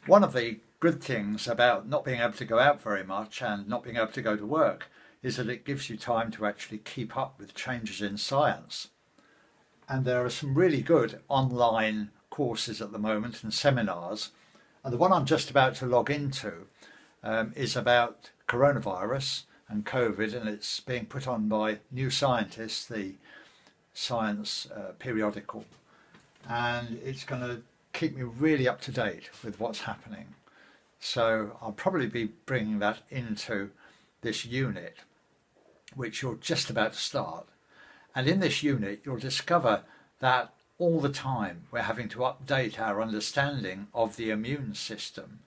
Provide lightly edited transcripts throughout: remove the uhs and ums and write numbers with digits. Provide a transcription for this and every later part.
One of the good things about not being able to go out very much and not being able to go to work is that it gives you time to actually keep up with changes in science. And there are some really good online courses at the moment and seminars. And the one I'm just about to log into is about coronavirus and COVID, and it's being put on by New Scientist, the science periodical, and it's going to keep me really up to date with what's happening. So I'll probably be bringing that into this unit, which you're just about to start. And in this unit, you'll discover that all the time we're having to update our understanding of the immune system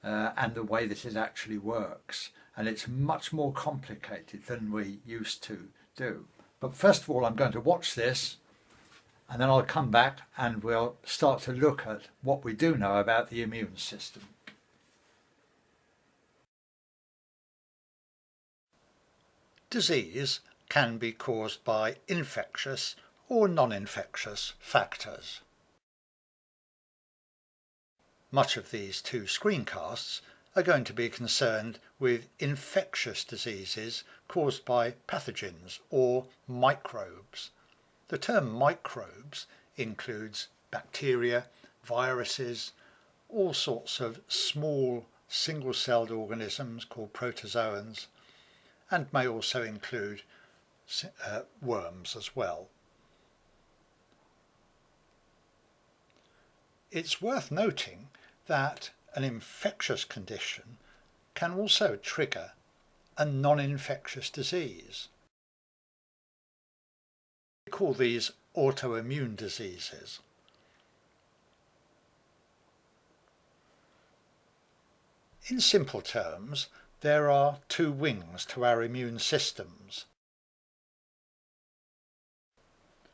and the way that it actually works. And it's much more complicated than we used to do. But first of all, I'm going to watch this, and then I'll come back and we'll start to look at what we do know about the immune system. Disease can be caused by infectious or non-infectious factors. Much of these two screencasts are going to be concerned with infectious diseases caused by pathogens or microbes. The term microbes includes bacteria, viruses, all sorts of small single-celled organisms called protozoans, and may also include worms as well. It's worth noting that an infectious condition can also trigger a non-infectious disease. We call these autoimmune diseases. In simple terms, there are two wings to our immune systems.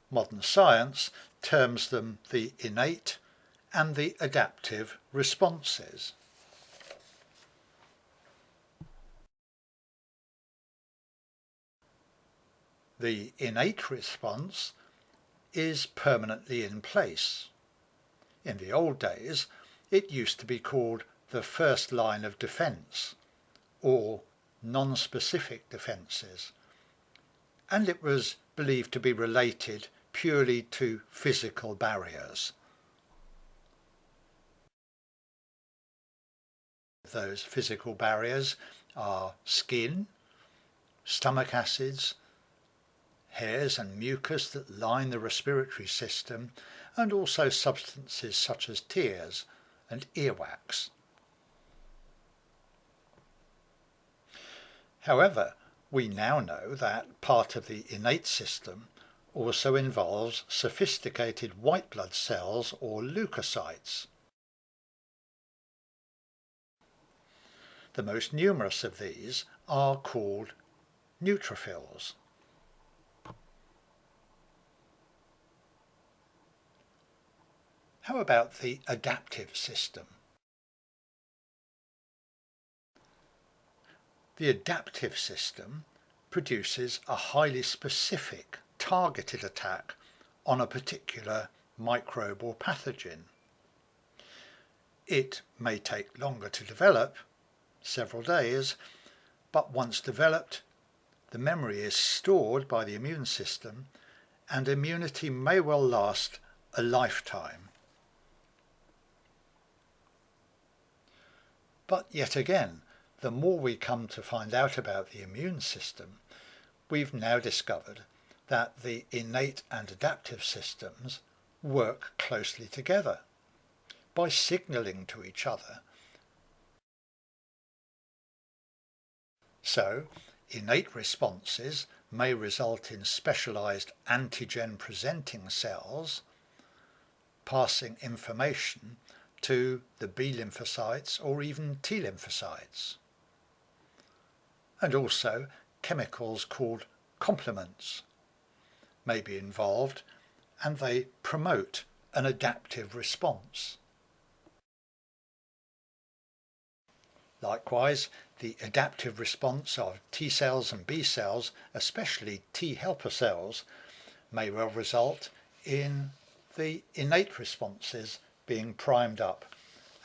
Modern science terms them the innate and the adaptive responses. The innate response is permanently in place. In the old days, it used to be called the first line of defence, or non-specific defences, and it was believed to be related purely to physical barriers. Those physical barriers are skin, stomach acids, hairs and mucus that line the respiratory system, and also substances such as tears and earwax. However, we now know that part of the innate system also involves sophisticated white blood cells or leukocytes. The most numerous of these are called neutrophils. How about the adaptive system? The adaptive system produces a highly specific, targeted attack on a particular microbe or pathogen. It may take longer to develop, several days, but once developed, the memory is stored by the immune system, and immunity may well last a lifetime. But yet again, the more we come to find out about the immune system, we've now discovered that the innate and adaptive systems work closely together by signalling to each other. So, innate responses may result in specialized antigen-presenting cells passing information to the B lymphocytes or even T lymphocytes. And also chemicals called complements may be involved, and they promote an adaptive response. Likewise, the adaptive response of T cells and B cells, especially T helper cells, may well result in the innate responses being primed up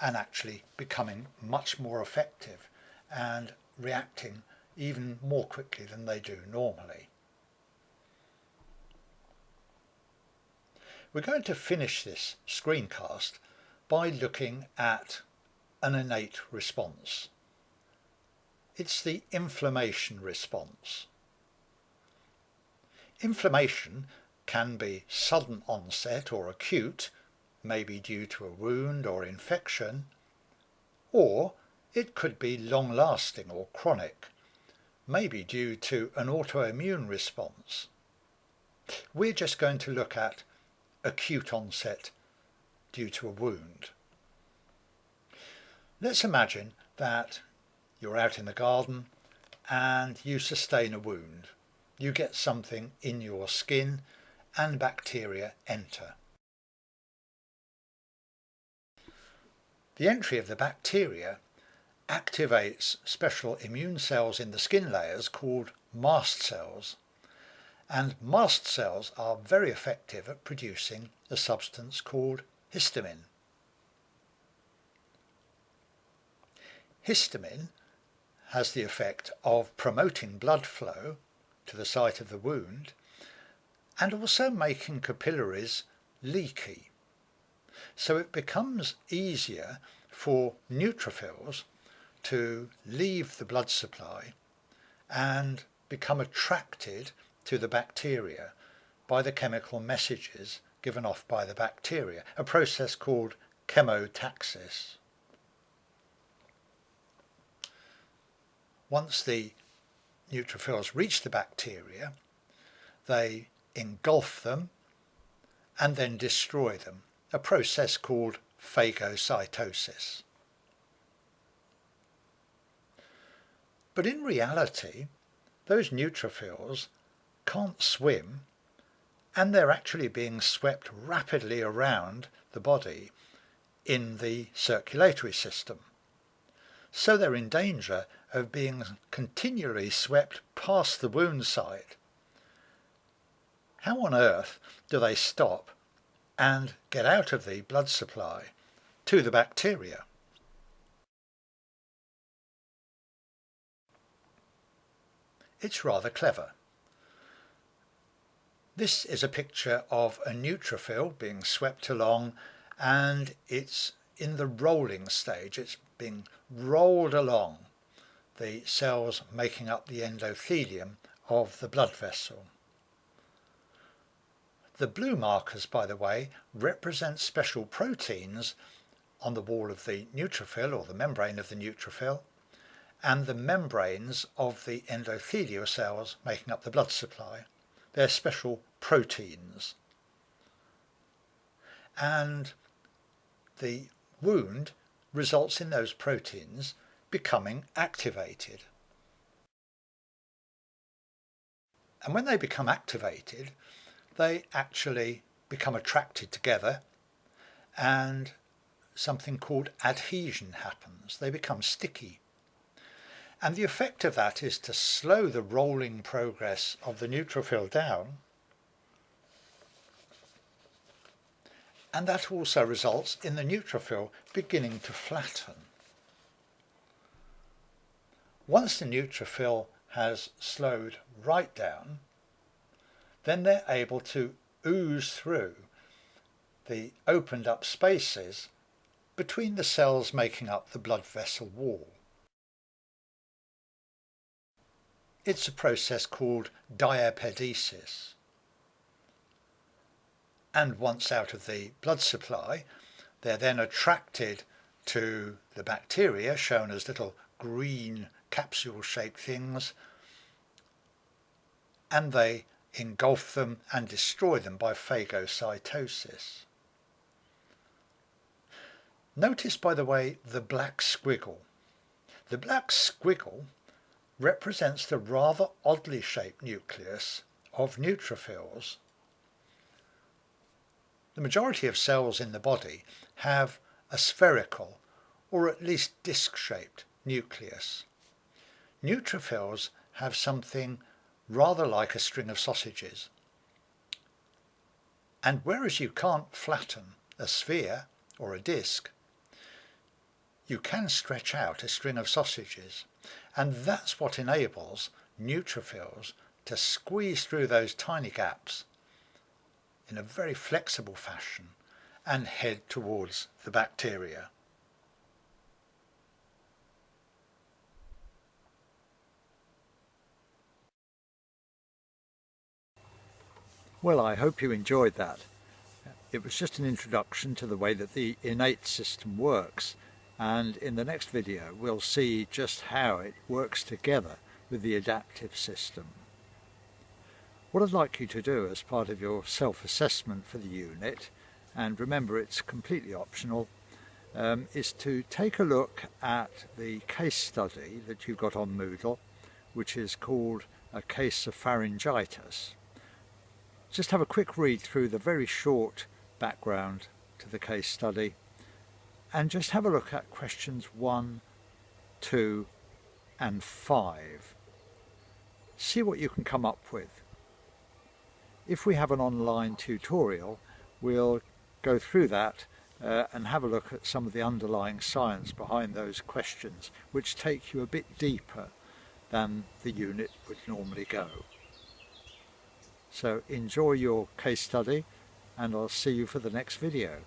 and actually becoming much more effective and reacting even more quickly than they do normally. We're going to finish this screencast by looking at an innate response. It's the inflammation response. Inflammation can be sudden onset or acute, maybe due to a wound or infection, or it could be long-lasting or chronic, maybe due to an autoimmune response. We're just going to look at acute onset due to a wound. Let's imagine that you're out in the garden and you sustain a wound. You get something in your skin and bacteria enter. The entry of the bacteria activates special immune cells in the skin layers called mast cells. And mast cells are very effective at producing a substance called histamine. Histamine has the effect of promoting blood flow to the site of the wound and also making capillaries leaky. So it becomes easier for neutrophils to leave the blood supply and become attracted to the bacteria by the chemical messages given off by the bacteria, a process called chemotaxis. Once the neutrophils reach the bacteria, they engulf them and then destroy them, a process called phagocytosis. But in reality, those neutrophils can't swim, and they're actually being swept rapidly around the body in the circulatory system. So they're in danger of being continually swept past the wound site. How on earth do they stop and get out of the blood supply to the bacteria? It's rather clever. This is a picture of a neutrophil being swept along, and it's in the rolling stage. It's being rolled along, the cells making up the endothelium of the blood vessel. The blue markers, by the way, represent special proteins on the wall of the neutrophil, or the membrane of the neutrophil, and the membranes of the endothelial cells making up the blood supply. They're special proteins. And the wound results in those proteins becoming activated. And when they become activated, they actually become attracted together, and something called adhesion happens. They become sticky. And the effect of that is to slow the rolling progress of the neutrophil down, and that also results in the neutrophil beginning to flatten. Once the neutrophil has slowed right down, then they're able to ooze through the opened up spaces between the cells making up the blood vessel wall. It's a process called diapedesis. And once out of the blood supply, they're then attracted to the bacteria, shown as little green capsule-shaped things, and they engulf them and destroy them by phagocytosis. Notice, by the way, the black squiggle. The black squiggle represents the rather oddly shaped nucleus of neutrophils. The majority of cells in the body have a spherical, or at least disc-shaped, nucleus. Neutrophils have something rather like a string of sausages. And whereas you can't flatten a sphere or a disc, you can stretch out a string of sausages, and that's what enables neutrophils to squeeze through those tiny gaps in a very flexible fashion and head towards the bacteria. Well, I hope you enjoyed that. It was just an introduction to the way that the innate system works, and in the next video we'll see just how it works together with the adaptive system. What I'd like you to do as part of your self-assessment for the unit, and remember it's completely optional, is to take a look at the case study that you've got on Moodle, which is called A Case of Pharyngitis. Just have a quick read through the very short background to the case study, and just have a look at questions 1, 2 and 5. See what you can come up with. If we have an online tutorial, we'll go through that and have a look at some of the underlying science behind those questions, which take you a bit deeper than the unit would normally go. So enjoy your case study, and I'll see you for the next video.